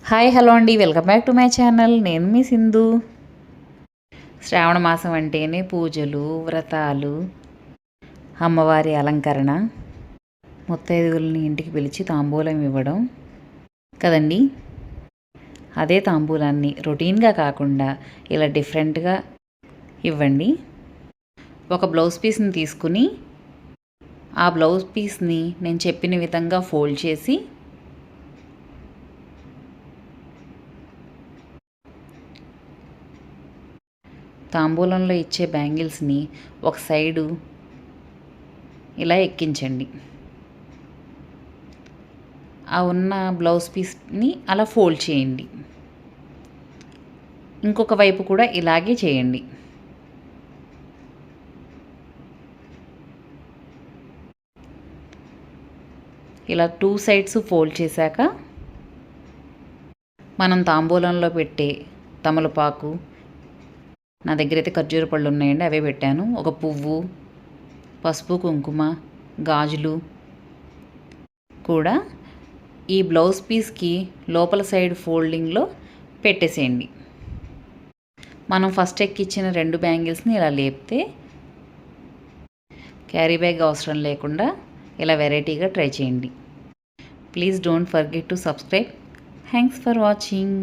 Hi hello అండి, welcome back to my channel. నేను మీ సింధు. శ్రావణ మాసం అంటేనే పూజలు, వ్రతాలు, అమ్మవారి అలంకరణ, ముత్తైదువుల్ని ఇంటికి పిలిచి తాంబూలం ఇవ్వడం కదండి. అదే తాంబూలాన్ని రొటీన్గా కాకుండా ఇలా డిఫరెంట్గా ఇవ్వండి. ఒక బ్లౌజ్ పీస్ని తీసుకుని ఆ బ్లౌజ్ పీస్ని నేను చెప్పిన విధంగా ఫోల్డ్ చేసి తాంబూలంలో ఇచ్చే బ్యాంగిల్స్ని ఒక సైడు ఇలా ఎక్కించండి. ఆ ఉన్న బ్లౌజ్ పీస్ని అలా ఫోల్డ్ చేయండి. ఇంకొక వైపు కూడా ఇలాగే చేయండి. ఇలా 2 సైడ్స్ ఫోల్డ్ చేశాక మనం తాంబూలంలో పెట్టే తమలపాకు, నా దగ్గర అయితే ఖర్జూర పళ్ళు ఉన్నాయండి, అవే పెట్టాను. ఒక పువ్వు, పసుపు, కుంకుమ, గాజులు కూడా ఈ బ్లౌజ్ పీస్కి లోపల సైడ్ ఫోల్డింగ్లో పెట్టేసేయండి. మనం ఫస్ట్ ఎక్కిచ్చిన 2 బ్యాంగిల్స్ని ఇలా లేపితే క్యారీ బ్యాగ్ అవసరం లేకుండా ఇలా వెరైటీగా ట్రై చేయండి. Please don't forget to subscribe. Thanks for watching.